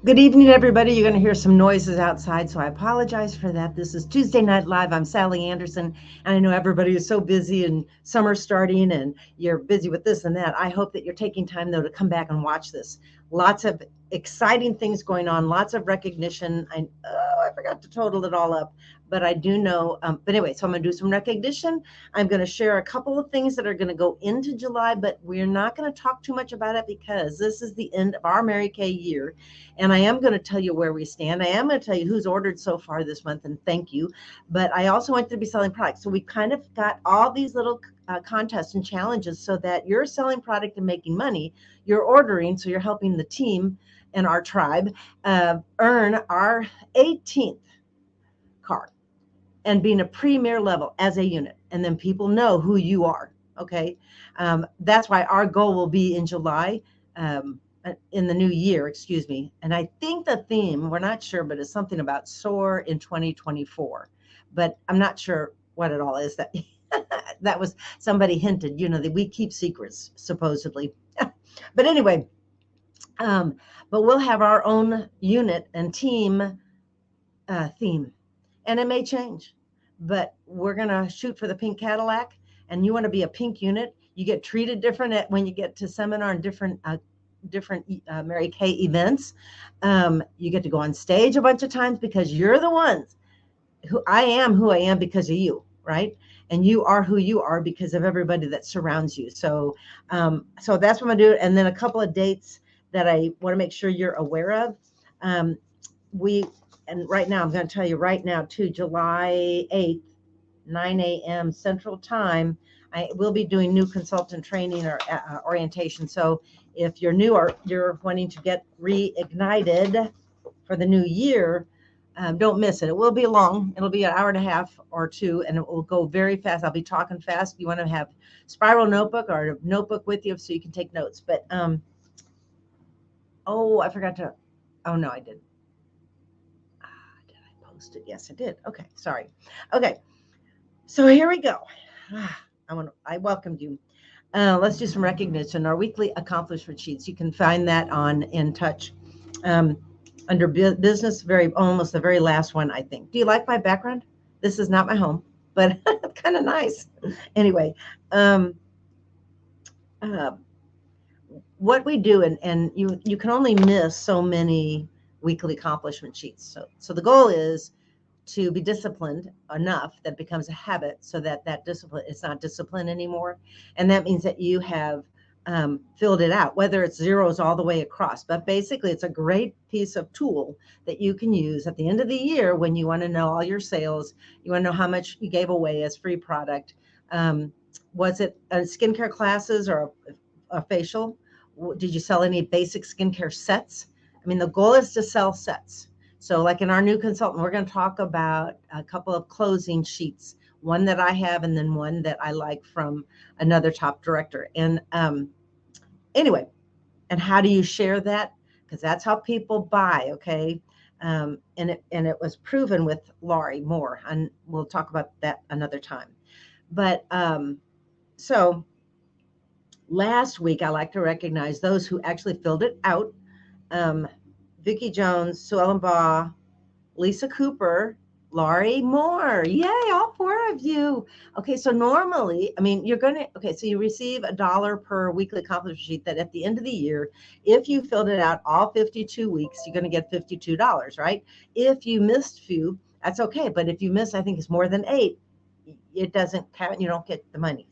Good evening, everybody. You're going to hear some noises outside, so I apologize for that. This is Tuesday Night Live. I'm Sally Anderson, and I know everybody is so busy and summer starting and you're busy with this and that. I hope that you're taking time, though, to come back and watch this. Lots of exciting things going on, lots of recognition. I forgot to total it all up, but I do know. But anyway, so I'm going to do some recognition. I'm going to share a couple of things that are going to go into July, but we're not going to talk too much about it because this is the end of our Mary Kay year. And I am going to tell you where we stand. I am going to tell you who's ordered so far this month, and thank you. But I also want to be selling products. So we kind of got all these little contests and challenges so that you're selling product and making money. You're ordering, so you're helping the team and our tribe earn our 18th card and being a premier level as a unit. And then people know who you are. Okay. That's why our goal will be in July. In the new year, excuse me. And I think the theme, we're not sure, but it's something about SOAR in 2024. But I'm not sure what it all is. That that was somebody hinted, that we keep secrets supposedly. But anyway, um, but we'll have our own unit and team theme, and it may change. But we're gonna shoot for the pink Cadillac, and you want to be a pink unit. You get treated different when you get to seminar and different Mary Kay events. You get to go on stage a bunch of times because you're the ones who I am because of you, right? And you are who you are because of everybody that surrounds you. So that's what I'm gonna do. And then a couple of dates that I want to make sure you're aware of. Um, we and right now I'm going to tell you right now too, July 8th, 9 a.m. Central Time. I will be doing new consultant training or orientation. So if you're new or you're wanting to get reignited for the new year, don't miss it. It will be long. It'll be an hour and a half or two, and it will go very fast. I'll be talking fast. You want to have spiral notebook or a notebook with you so you can take notes. But oh, I forgot to. Oh no, I did. Did I post it? Yes, I did. Okay, sorry. Okay, so here we go. I welcomed you. Let's do some recognition. Our weekly accomplishment sheets. You can find that on In Touch um, under business. Almost the very last one, I think. Do you like my background? This is not my home, but kind of nice. Anyway, um, uh, what we do, and you can only miss so many weekly accomplishment sheets. So the goal is to be disciplined enough that becomes a habit so that that discipline is not discipline anymore. And that means that you have filled it out, whether it's zeros all the way across. But basically, it's a great piece of tool that you can use at the end of the year when you want to know all your sales, you want to know how much you gave away as free product. Um, was it skincare classes or a facial? Did you sell any basic skincare sets? I mean, the goal is to sell sets. So, like in our new consultant, we're going to talk about a couple of closing sheets, one that I have, and then one that I like from another top director. And anyway, and how do you share that? Because that's how people buy. Okay. And it was proven with Laurie Moore, and we'll talk about that another time. But so last week, I like to recognize those who actually filled it out. Um, Vicki Jones, Sue Ellen Baugh, Lisa Cooper, Laurie Moore. Yay, all four of you. Okay, so normally, I mean, okay, so you receive $1 per weekly accomplishment sheet that at the end of the year, if you filled it out all 52 weeks, you're going to get $52, right? If you missed few, that's okay. But if you miss, I think it's more than 8, it doesn't count. You don't get the money,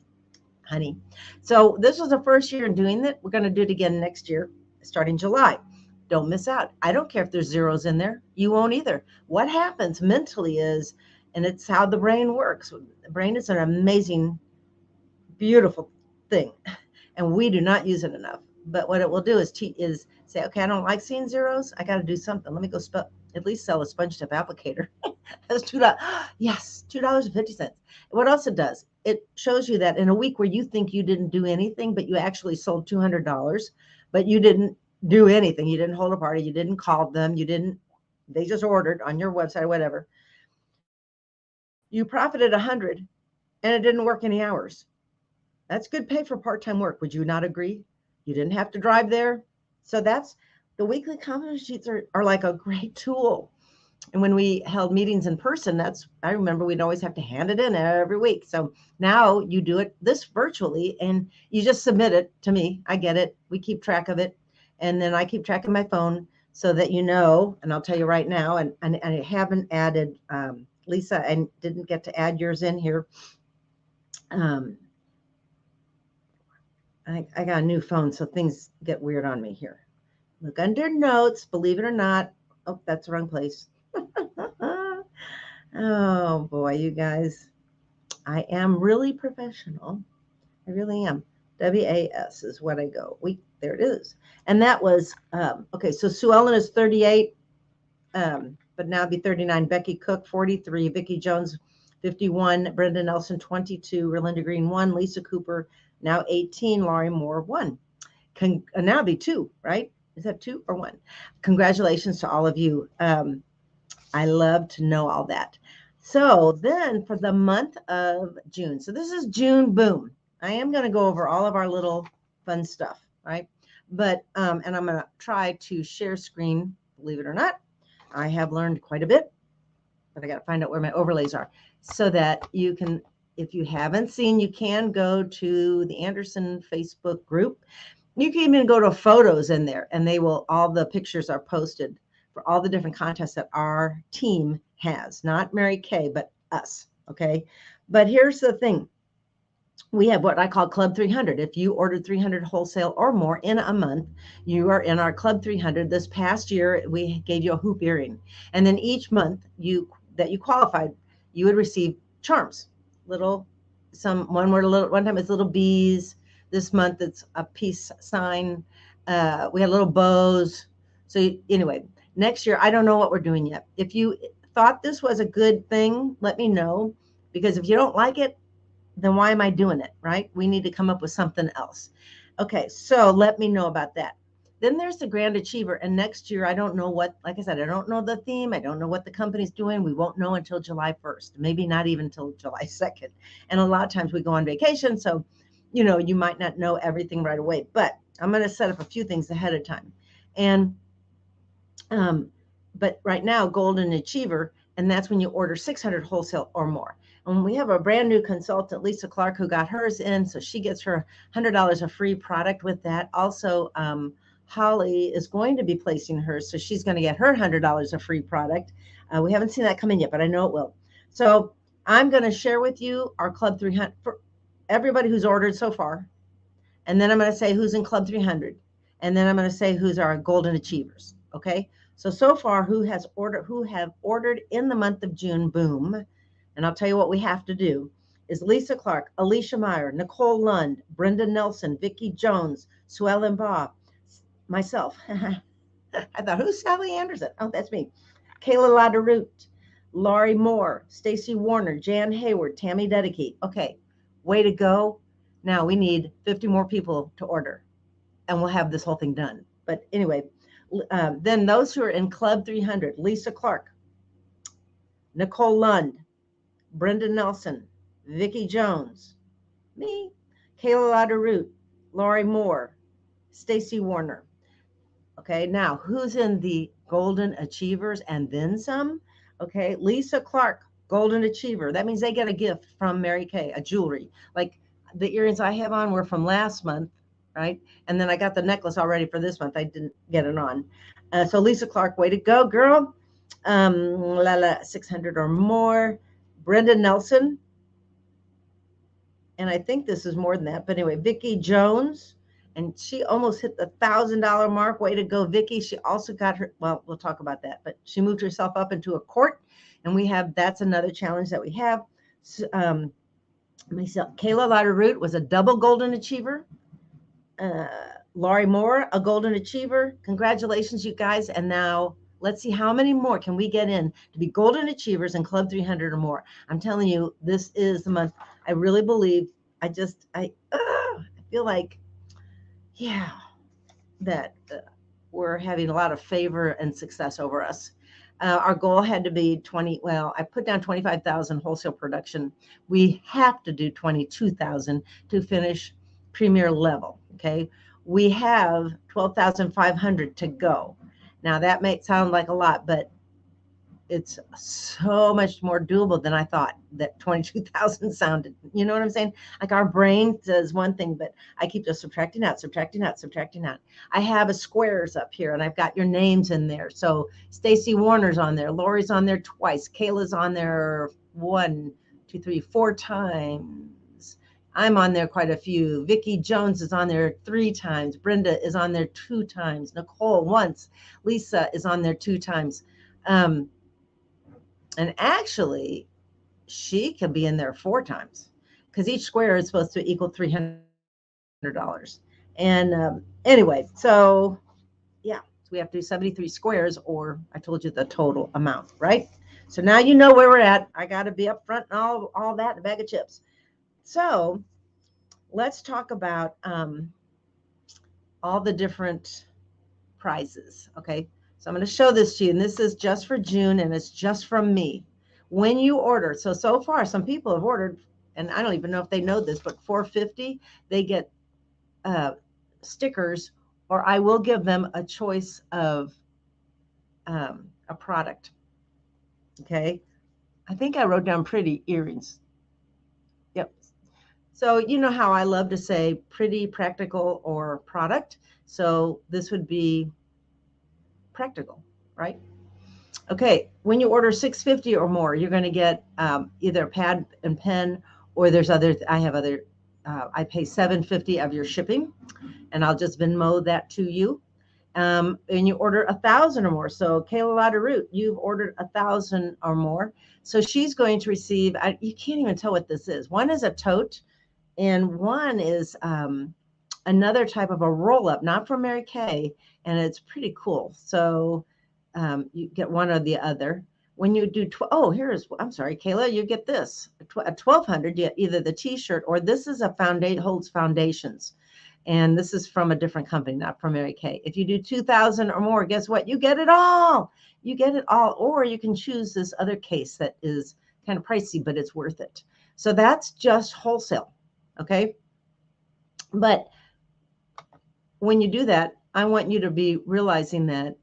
honey. So this was the first year in doing it. We're going to do it again next year, starting July. Don't miss out. I don't care if there's zeros in there. You won't either. What happens mentally is, and it's how the brain works. The brain is an amazing, beautiful thing, and we do not use it enough. But what it will do is say, okay, I don't like seeing zeros. I got to do something. Let me go at least sell a sponge tip applicator. That's $2. Yes, $2.50. What else it does? It shows you that in a week where you think you didn't do anything, but you actually sold $200, but you didn't do anything. You didn't hold a party. You didn't call them. They just ordered on your website or whatever. You profited 100 and it didn't work any hours. That's good pay for part-time work. Would you not agree? You didn't have to drive there. So that's the weekly confidence sheets are like a great tool. And when we held meetings in person, I remember we'd always have to hand it in every week. So now you do it this virtually and you just submit it to me. I get it. We keep track of it. And then I keep track of my phone so that you know, and I'll tell you right now, and I haven't added, Lisa, I didn't get to add yours in here. I got a new phone, so things get weird on me here. Look under notes, believe it or not. Oh, that's the wrong place. Oh boy, you guys. I am really professional. I really am. WAS is what I go. There it is. And that was, okay, so Sue Ellen is 38, but now be 39. Becky Cook, 43. Vicki Jones, 51. Brenda Nelson, 22. Relinda Green, 1. Lisa Cooper, now 18. Laurie Moore, 1. Now be 2, right? Is that 2 or 1? Congratulations to all of you. I love to know all that. So then for the month of June, so this is June, boom. I am going to go over all of our little fun stuff, right? But, and I'm going to try to share screen, believe it or not. I have learned quite a bit, but I got to find out where my overlays are so that you can, if you haven't seen, you can go to the Anderson Facebook group. You can even go to photos in there and all the pictures are posted for all the different contests that our team has, not Mary Kay, but us. Okay. But here's the thing. We have what I call Club 300. If you ordered 300 wholesale or more in a month, you are in our Club 300. This past year, we gave you a hoop earring. And then each month that you qualified, you would receive charms, one time it's little bees. This month it's a peace sign. We had little bows. So anyway, next year, I don't know what we're doing yet. If you thought this was a good thing, let me know, because if you don't like it, then why am I doing it, right? We need to come up with something else. Okay, so let me know about that. Then there's the Grand Achiever. And next year, I don't know like I said, I don't know the theme. I don't know what the company's doing. We won't know until July 1st, maybe not even until July 2nd. And a lot of times we go on vacation. So, you might not know everything right away, but I'm going to set up a few things ahead of time. And, but right now, Golden Achiever, and that's when you order 600 wholesale or more. And we have a brand new consultant, Lisa Clark, who got hers in. So she gets her $100 of free product with that. Also, Holly is going to be placing hers. So she's going to get her $100 of free product. We haven't seen that come in yet, but I know it will. So I'm going to share with you our Club 300 for everybody who's ordered so far. And then I'm going to say who's in Club 300. And then I'm going to say who's our Golden Achievers. Okay. So far, who have ordered in the month of June, boom. And I'll tell you what we have to do is Lisa Clark, Alicia Meyer, Nicole Lund, Brenda Nelson, Vicki Jones, Sue Ellen Baugh, myself. I thought, who's Sally Anderson? Oh, that's me. Kayla Laderoute, Laurie Moore, Stacy Warner, Jan Hayward, Tammy Dedicate. Okay, way to go. Now we need 50 more people to order and we'll have this whole thing done. But anyway, then those who are in Club 300, Lisa Clark, Nicole Lund, Brenda Nelson, Vicki Jones, me, Kayla Laderoute, Laurie Moore, Stacy Warner. Okay, now who's in the Golden Achievers and then some? Okay, Lisa Clark, Golden Achiever. That means they get a gift from Mary Kay, a jewelry. Like the earrings I have on were from last month, right? And then I got the necklace already for this month. I didn't get it on. So Lisa Clark, way to go, girl. 600 or more. Brenda Nelson, and I think this is more than that, but anyway, Vicki Jones, and she almost hit the $1,000 mark. Way to go, Vicki. She also got we'll talk about that, but she moved herself up into a court, and that's another challenge that we have. Myself, Kayla Laderoute was a double Golden Achiever. Laurie Moore, a Golden Achiever. Congratulations, you guys. And now let's see how many more can we get in to be Golden Achievers in Club 300 or more. I'm telling you, this is the month. I really believe, I feel like, that we're having a lot of favor and success over us. Our goal had to be I put down 25,000 wholesale production. We have to do 22,000 to finish premier level. Okay. we have 12,500 to go. Now that may sound like a lot, but it's so much more doable than I thought that 22,000 sounded. You know what I'm saying? Like our brain does one thing, but I keep just subtracting out, subtracting out, subtracting out. I have a squares up here and I've got your names in there. So Stacy Warner's on there. Lori's on there twice. Kayla's on there 1, 2, 3, 4 times. I'm on there quite a few. Vicki Jones is on there 3 times. Brenda is on there 2 times. Nicole once. Lisa is on there 2 times. And actually, she could be in there 4 times because each square is supposed to equal $300. And anyway, so yeah, so we have to do 73 squares, or I told you the total amount, right? So now you know where we're at. I got to be up front and all that in a bag of chips. So let's talk about all the different prizes. Okay. So I'm going to show this to you, and this is just for June, and it's just from me. When you order, so far, some people have ordered, and I don't even know if they know this, but $4.50, they get stickers, or I will give them a choice of a product. Okay. I think I wrote down pretty earrings. Yep. So you know how I love to say pretty, practical, or product. So this would be practical, right? Okay, when you order $6.50 or more, you're going to get either a pad and pen, or there's other. I have other. I pay $7.50 of your shipping, and I'll just Venmo that to you. And you order 1,000 or more. So Kayla Lotta Root, you've ordered 1,000 or more. So she's going to receive. You can't even tell what this is. One is a tote, and one is another type of a roll up, not from Mary Kay, and it's pretty cool. So you get one or the other. When you do, I'm sorry, Kayla, you get this, a 1,200, you get either the t-shirt, or this is a holds foundations. And this is from a different company, not from Mary Kay. If you do 2,000 or more, guess what? You get it all. You get it all. Or you can choose this other case that is kind of pricey, but it's worth it. So that's just wholesale. Okay. But when you do that, I want you to be realizing that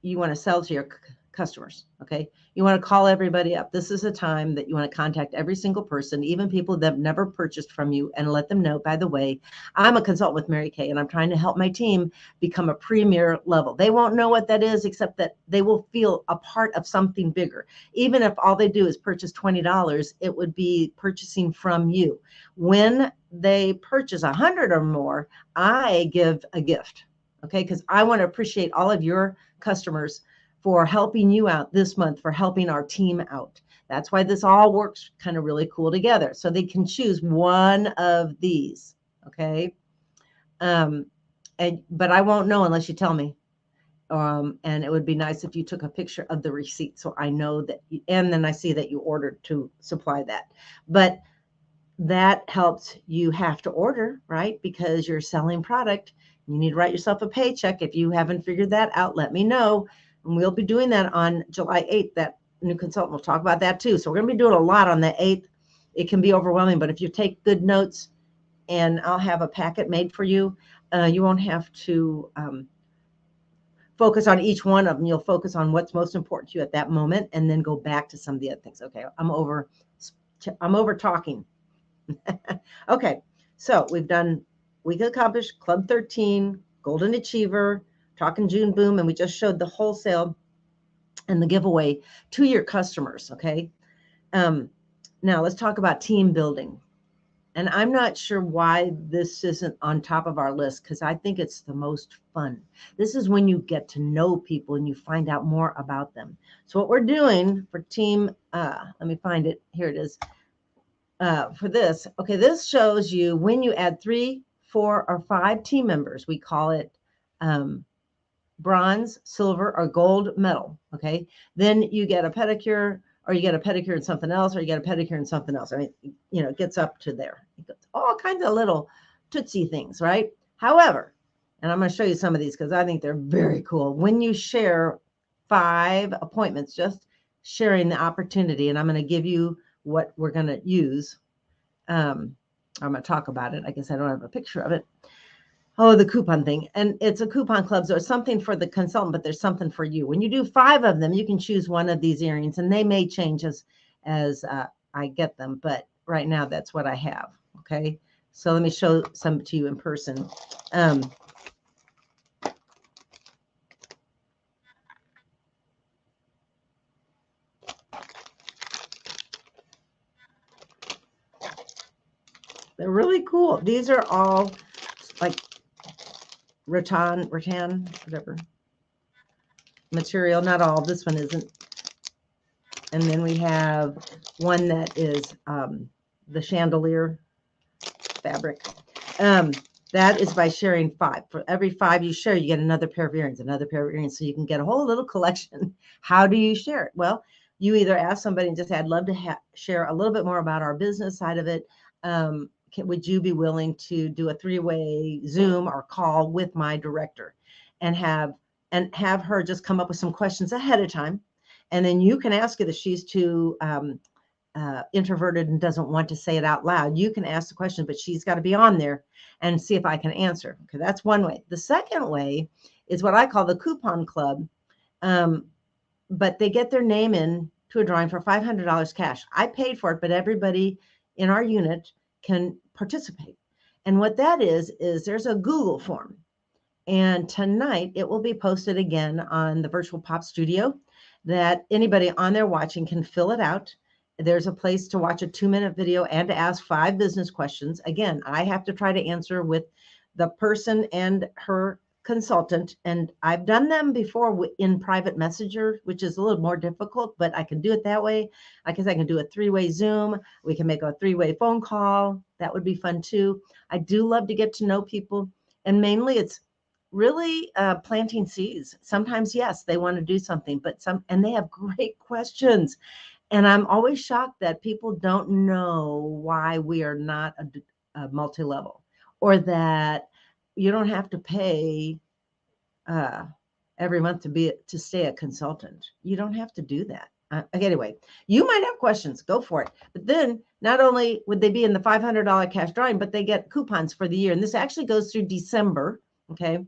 you want to sell to your customers. Okay. You want to call everybody up. This is a time that you want to contact every single person, even people that have never purchased from you, and let them know, by the way, I'm a consultant with Mary Kay, and I'm trying to help my team become a premier level. They won't know what that is, except that they will feel a part of something bigger. Even if all they do is purchase $20, it would be purchasing from you. When they purchase 100 or more, I give a gift. Okay. Because I want to appreciate all of your customers for helping you out this month, for helping our team out. That's why this all works kind of really cool together. So they can choose one of these. Okay. But I won't know unless you tell me. And it would be nice if you took a picture of the receipt so I know that, and then I see that you ordered to supply that. But that helps. You have to order, right? Because you're selling product. You need to write yourself a paycheck. If you haven't figured that out, let me know. And we'll be doing that on July 8th. That new consultant will talk about that too. So we're going to be doing a lot on the 8th. It can be overwhelming, but if you take good notes, and I'll have a packet made for you, you won't have to focus on each one of them. You'll focus on what's most important to you at that moment, and then go back to some of the other things. Okay, I'm over talking. Okay, so we've done Week Accomplished, Club 13, Golden Achiever, Talking June Boom, and we just showed the wholesale and the giveaway to your customers. Okay, now let's talk about team building. And I'm not sure why this isn't on top of our list, because I think it's the most fun. This is when you get to know people and you find out more about them. So what we're doing for team, let me find it. Here it is. For this, okay, this shows you when you add 3, 4, or 5 team members. We call it bronze, silver, or gold medal. Okay, then you get a pedicure, or you get a pedicure and something else, or you get a pedicure and something else. I mean, it gets up to there. All kinds of little tootsie things, right? However, and I'm going to show you some of these because I think they're very cool. When you share 5 appointments, just sharing the opportunity, and I'm going to give you what we're going to use. I'm going to talk about it. I guess I don't have a picture of it. Oh, the coupon thing. And it's a coupon club. So it's something for the consultant, but there's something for you. When you do 5 of them, you can choose one of these earrings, and they may change as I get them. But right now, that's what I have. Okay. So let me show some to you in person. They're really cool. These are all like rattan, whatever material. Not all. This one isn't. And then we have one that is the chandelier fabric. That is by sharing 5. For every 5 you share, you get another pair of earrings, another pair of earrings. So you can get a whole little collection. How do you share it? Well, you either ask somebody and just say, I'd love to share a little bit more about our business side of it. Would you be willing to do a 3-way Zoom or call with my director and have her just come up with some questions ahead of time? And then you can ask it if she's too introverted and doesn't want to say it out loud. You can ask the question, but she's got to be on there and see if I can answer. Okay, that's one way. The second way is what I call the coupon club, but they get their name in to a drawing for $500 cash. I paid for it, but everybody in our unit can participate. And what that is there's a Google form. And tonight it will be posted again on the Virtual Pop Studio that anybody on there watching can fill it out. There's a place to watch a 2-minute video and to ask 5 business questions. Again, I have to try to answer with the person and her consultant. And I've done them before in private messenger, which is a little more difficult, but I can do it that way. I guess I can do a 3-way Zoom. We can make a 3-way phone call. That would be fun too. I do love to get to know people. And mainly it's really planting seeds. Sometimes, yes, they want to do something, and they have great questions. And I'm always shocked that people don't know why we are not a multi-level, or that you don't have to pay every month to stay a consultant. You don't have to do that. Anyway, you might have questions. Go for it. But then not only would they be in the $500 cash drawing, but they get coupons for the year. And this actually goes through December. Okay.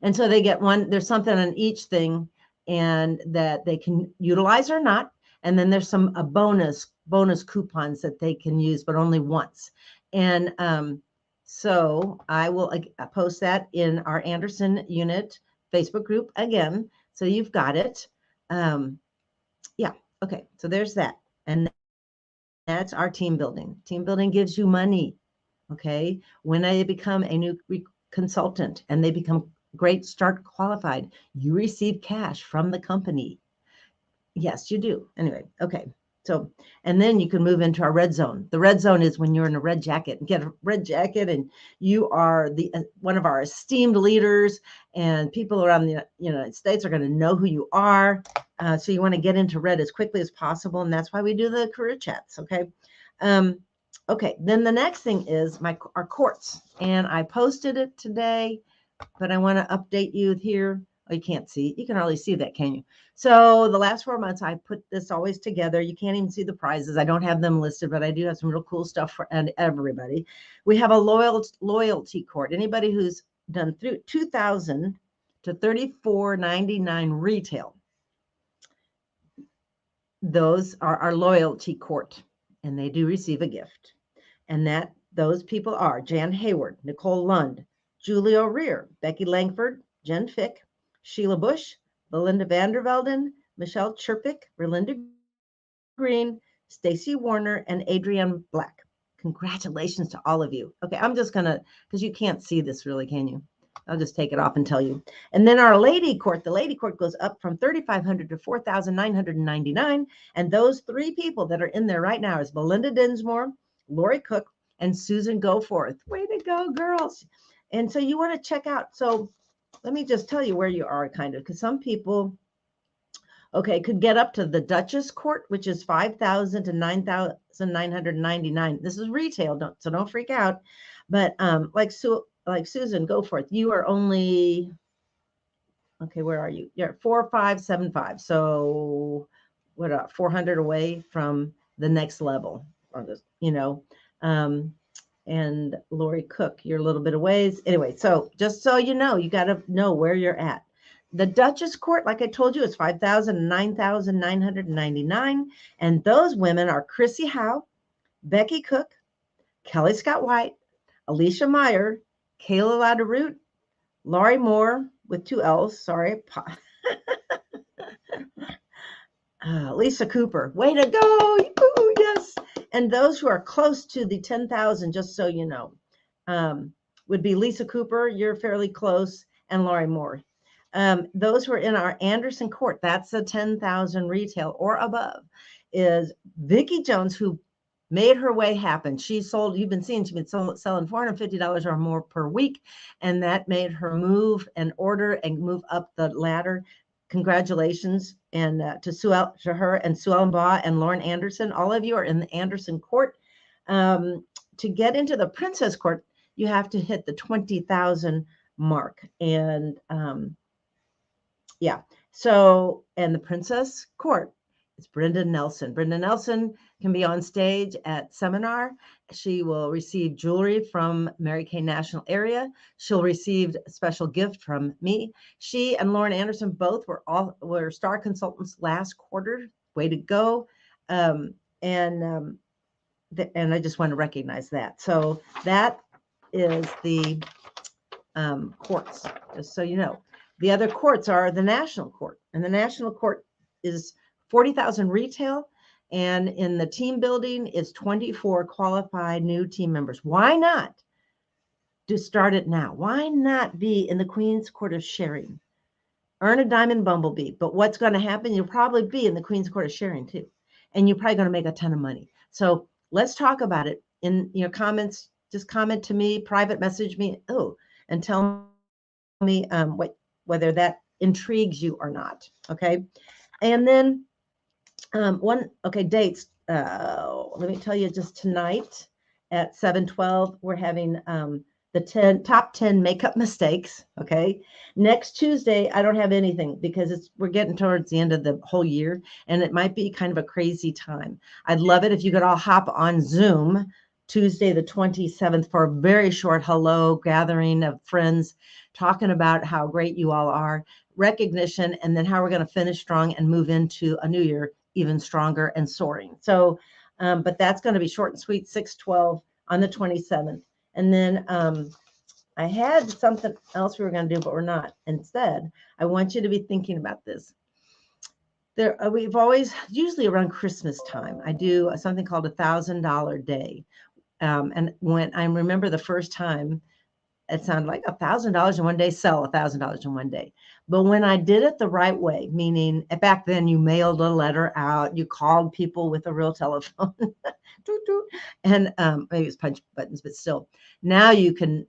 And so they get one, there's something on each thing and that they can utilize or not. And then there's some bonus coupons that they can use, but only once. And so I will post that in our Anderson unit Facebook group again. So you've got it. Yeah. Okay. So there's that. And that's our team building. Team building gives you money. Okay. When they become a new consultant and they become great, start qualified, you receive cash from the company. Yes, you do. Anyway, okay. So, and then you can move into our red zone. The red zone is when you're in a red jacket and get a red jacket and you are one of our esteemed leaders, and people around the United States are going to know who you are. So you want to get into red as quickly as possible. And that's why we do the career chats. Okay. Okay. Then the next thing is our courts, and I posted it today, but I want to update you here. Oh, you can't see. You can hardly see that, can you? So the last 4 months, I put this always together. You can't even see the prizes. I don't have them listed, but I do have some real cool stuff for everybody. We have a loyalty court. Anybody who's done through 2,000 to 34.99 retail, those are our loyalty court, and they do receive a gift. And those people are Jan Hayward, Nicole Lund, Julie O'Rear, Becky Langford, Jen Fick, Sheila Bush, Belinda Vandervelden, Michelle Chirpick, Relinda Green, Stacy Warner, and Adrienne Black. Congratulations to all of you. Okay, I'm just gonna, because you can't see this really, can you? I'll just take it off and tell you. And then our lady court, the lady court goes up from 3,500 to 4,999. And those 3 people that are in there right now is Belinda Dinsmore, Lori Cook, and Susan Goforth. Way to go, girls. And so you want to check out. So let me just tell you where you are, kind of, because some people, okay, could get up to the Duchess Court, which is 5,000 to 9,999. This is retail, so don't freak out. But like Susan Goforth, you are only, okay, where are you? You're 4,575. So what, 400 away from the next level, or this, And Lori Cook, you're a little bit away. Anyway, so just so you know, you got to know where you're at. The Duchess Court, like I told you, is 5,000, 9,999. And those women are Chrissy Howe, Becky Cook, Kelly Scott White, Alicia Meyer, Kayla Laderoute, Laurie Moore with two L's, sorry. Lisa Cooper, way to go. Ooh, yes. And those who are close to the 10,000, just so you know, would be Lisa Cooper, you're fairly close, and Laurie Moore. Those who are in our Anderson Court, that's a 10,000 retail or above, is Vicki Jones, who made her way happen. She sold, you've been seeing, she's been selling $450 or more per week, and that made her move and order and move up the ladder. Congratulations, and to her and Sue Ellen Baugh and Lauren Anderson. All of you are in the Anderson Court. To get into the Princess Court, you have to hit the 20,000 mark. And yeah, so, and the Princess Court, it's Brenda Nelson. Brenda Nelson can be on stage at seminar. She will receive jewelry from Mary Kay National Area. She'll receive a special gift from me. She and Lauren Anderson both were star consultants last quarter. Way to go. And I just want to recognize that. So that is the courts, just so you know. The other courts are the National Court, and the National Court is 40,000 retail, and in the team building is 24 qualified new team members. Why not just start it now? Why not be in the Queen's Court of Sharing? Earn a diamond bumblebee, but what's going to happen? You'll probably be in the Queen's Court of Sharing too, and you're probably going to make a ton of money. So let's talk about it in your comments. Just comment to me, private message me, and tell me whether that intrigues you or not. Okay. And then dates. Let me tell you, just tonight at 7:12, we're having the top 10 makeup mistakes. Okay. Next Tuesday, I don't have anything because we're getting towards the end of the whole year, and it might be kind of a crazy time. I'd love it if you could all hop on Zoom Tuesday, the 27th, for a very short hello gathering of friends, talking about how great you all are, recognition, and then how we're going to finish strong and move into a new year even stronger and soaring. So, but that's going to be short and sweet, 6/12 on the 27th. And then I had something else we were going to do, but we're not. Instead, I want you to be thinking about this. We've always, usually around Christmas time, I do something called $1,000 day. And when I remember the first time, it sounded like $1,000 in one day, sell $1,000 in one day. But when I did it the right way, meaning back then you mailed a letter out, you called people with a real telephone, and maybe it's punch buttons, but still, now you can.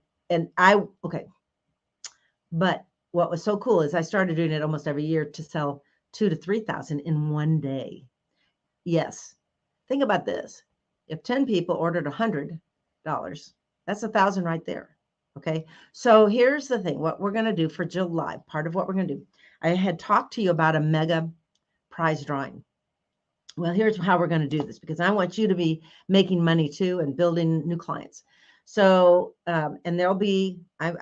But what was so cool is I started doing it almost every year to sell 2,000 to 3,000 in one day. Yes, think about this. If 10 people ordered $100, that's 1,000 right there. Okay. So here's the thing, what we're going to do for July, part of what we're going to do. I had talked to you about a mega prize drawing. Well, here's how we're going to do this, because I want you to be making money too and building new clients. So, and there'll be, I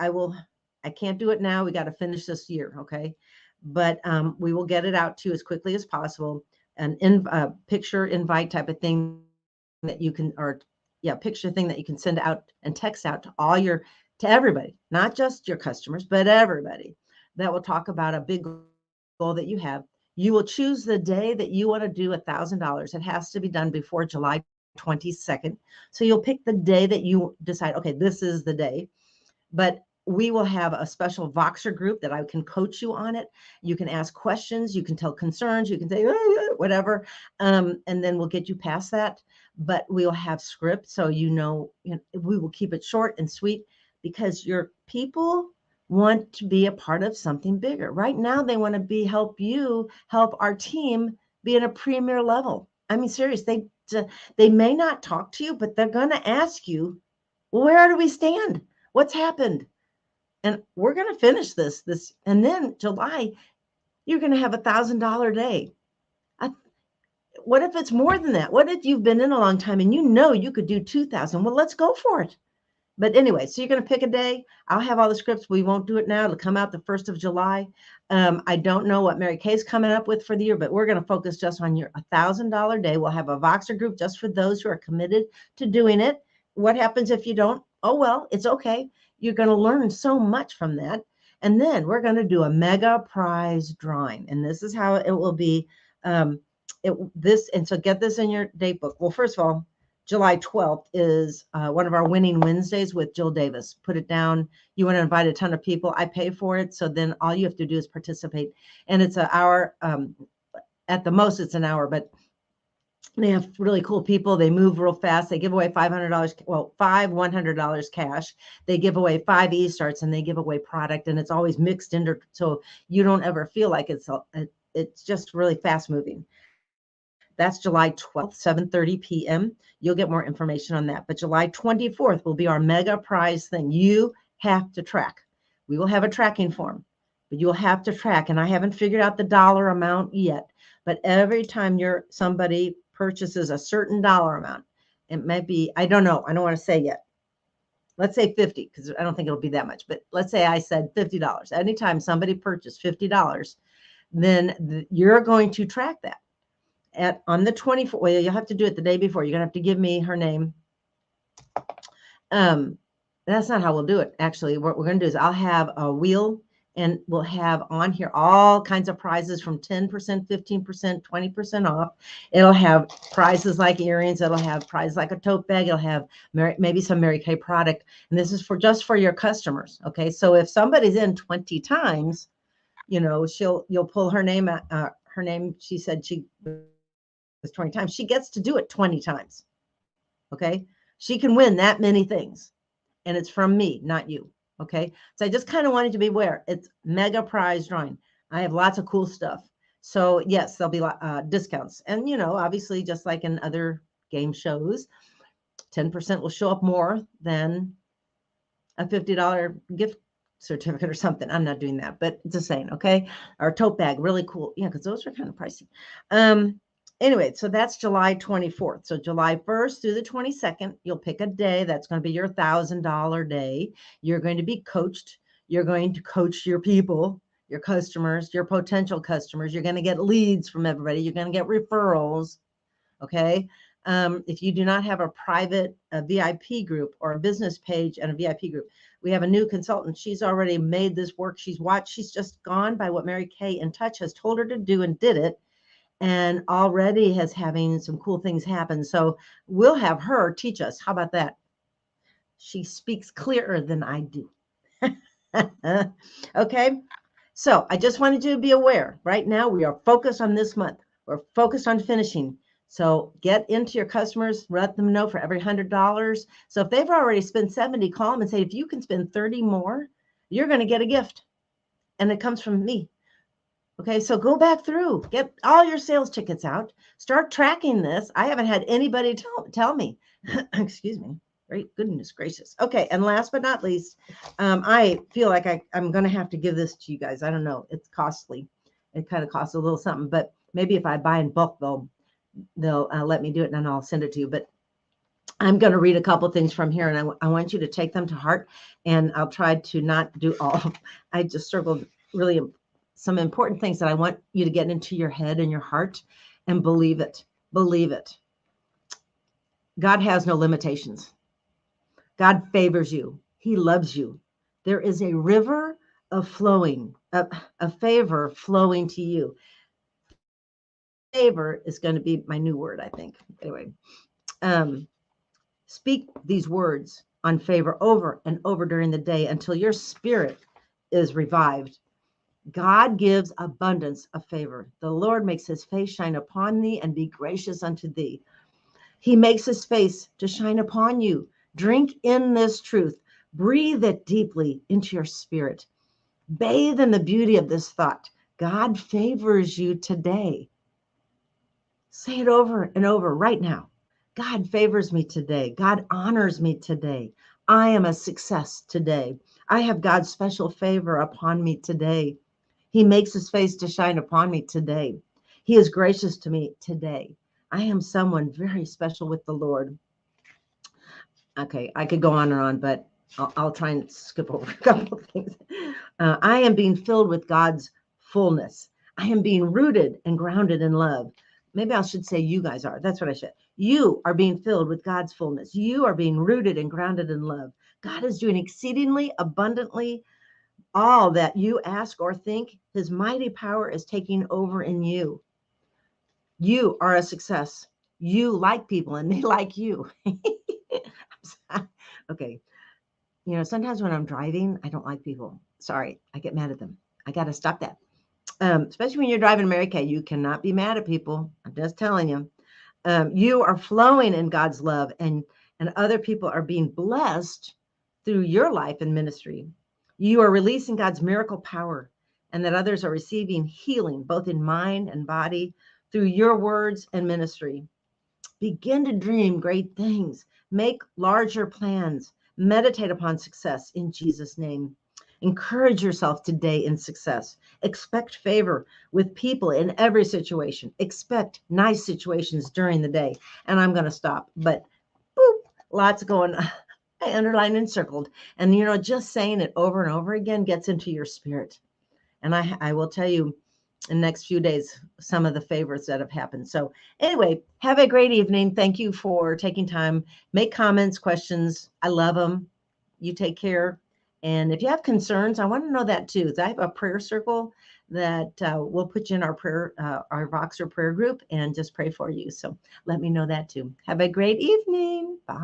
can't do it now. We got to finish this year. Okay. But we will get it out to you as quickly as possible. An picture invite type of thing that you can, picture thing that you can send out and text out to everybody, not just your customers, but everybody, that will talk about a big goal that you have. You will choose the day that you want to do $1,000. It has to be done before July 22nd. So you'll pick the day that you decide, okay, this is the day. But we will have a special Voxer group that I can coach you on it. You can ask questions, you can tell concerns, you can say whatever, and then we'll get you past that. But we'll have script, so we will keep it short and sweet, because your people want to be a part of something bigger. Right now, they want to help our team be at a premier level. I mean, serious, they may not talk to you, but they're going to ask you, well, where do we stand? What's happened? And we're going to finish this, and then July, you're going to have $1,000 day. what if it's more than that? What if you've been in a long time and you know you could do 2,000? Well, let's go for it. But anyway, so you're going to pick a day. I'll have all the scripts. We won't do it now. It'll come out the 1st of July. I don't know what Mary Kay's coming up with for the year, but we're going to focus just on your $1,000 day. We'll have a Voxer group just for those who are committed to doing it. What happens if you don't? Oh, well, it's okay. You're going to learn so much from that. And then we're going to do a mega prize drawing. And this is how it will be. And so get this in your date book. Well, first of all, July 12th is one of our winning Wednesdays with Jill Davis. Put it down. You want to invite a ton of people. I pay for it. So then all you have to do is participate. And it's an hour. At the most, it's an hour, but they have really cool people. They move real fast. They give away $500. Well, $100 cash. They give away 5 e-starts and they give away product. And it's always mixed in. So you don't ever feel like it's just really fast moving. That's July 12th, 7:30 p.m. You'll get more information on that. But July 24th will be our mega prize thing. You have to track. We will have a tracking form, but you'll have to track. And I haven't figured out the dollar amount yet. But every time somebody purchases a certain dollar amount, it might be, I don't know. I don't want to say yet. Let's say 50, because I don't think it'll be that much. But let's say I said $50. Anytime somebody purchased $50, then you're going to track that. On the 24th, well, you'll have to do it the day before. You're going to have to give me her name. That's not how we'll do it. Actually, what we're going to do is I'll have a wheel and we'll have on here all kinds of prizes from 10%, 15%, 20% off. It'll have prizes like earrings. It'll have prizes like a tote bag. It'll have maybe some Mary Kay product. And this is just for your customers. Okay. So if somebody's in 20 times, you'll pull her name, her name. She said she was 20 times. She gets to do it 20 times. Okay. She can win that many things. And it's from me, not you. Okay. So I just kind of wanted to be aware. It's mega prize drawing. I have lots of cool stuff. So yes, there'll be discounts. And, obviously just like in other game shows, 10% will show up more than a $50 gift certificate or something. I'm not doing that, but it's a saying. Okay. Our tote bag, really cool. Yeah. Cause those are kind of pricey. Anyway, so that's July 24th. So July 1st through the 22nd, you'll pick a day. That's going to be your $1,000 day. You're going to be coached. You're going to coach your people, your customers, your potential customers. You're going to get leads from everybody. You're going to get referrals. Okay. If you do not have a private VIP group or a business page and a VIP group, we have a new consultant. She's already made this work. She's just gone by what Mary Kay in Touch has told her to do and did it. And already has having some cool things happen. So we'll have her teach us. How about that? She speaks clearer than I do. Okay. So I just wanted you to be aware. Right now, we are focused on this month. We're focused on finishing. So get into your customers, let them know for every $100. So if they've already spent 70, call them and say, if you can spend 30 more, you're going to get a gift. And it comes from me. Okay, so go back through, get all your sales tickets out, start tracking this. I haven't had anybody tell me, excuse me, great goodness gracious. Okay, and last but not least, I feel like I'm going to have to give this to you guys. I don't know, it's costly. It kind of costs a little something, but maybe if I buy in bulk, they'll let me do it and then I'll send it to you. But I'm going to read a couple things from here and I want you to take them to heart, and I'll try to not do all. I just circled really some important things that I want you to get into your head and your heart and believe it. Believe it. God has no limitations. God favors you. He loves you. There is a river of favor flowing to you. Favor is going to be my new word, I think. Anyway, speak these words on favor over and over during the day until your spirit is revived. God gives abundance of favor. The Lord makes his face shine upon thee and be gracious unto thee. He makes his face to shine upon you. Drink in this truth. Breathe it deeply into your spirit. Bathe in the beauty of this thought. God favors you today. Say it over and over right now. God favors me today. God honors me today. I am a success today. I have God's special favor upon me today. He makes his face to shine upon me today. He is gracious to me today. I am someone very special with the Lord. Okay, I could go on and on, but I'll try and skip over a couple of things. I am being filled with God's fullness. I am being rooted and grounded in love. Maybe I should say you guys are. That's what I should. You are being filled with God's fullness. You are being rooted and grounded in love. God is doing exceedingly abundantly all that you ask or think. His mighty power is taking over in you. You are a success. You like people and they like you. Okay. You know, sometimes when I'm driving, I don't like people. Sorry, I get mad at them. I got to stop that. Especially when you're driving America, you cannot be mad at people. I'm just telling you. You are flowing in God's love, and other people are being blessed through your life and ministry. You are releasing God's miracle power, and that others are receiving healing both in mind and body through your words and ministry. Begin to dream great things. Make larger plans. Meditate upon success in Jesus' name. Encourage yourself today in success. Expect favor with people in every situation. Expect nice situations during the day. And I'm going to stop, but boop, lots going on. I underlined and circled. And, you know, just saying it over and over again gets into your spirit. And I will tell you, in the next few days some of the favorites that have happened. So anyway, have a great evening. Thank you for taking time. Make comments, questions. I love them. You take care. And if you have concerns, I want to know that too. I have a prayer circle that we'll put you in our Voxer prayer group and just pray for you. So let me know that too. Have a great evening. Bye.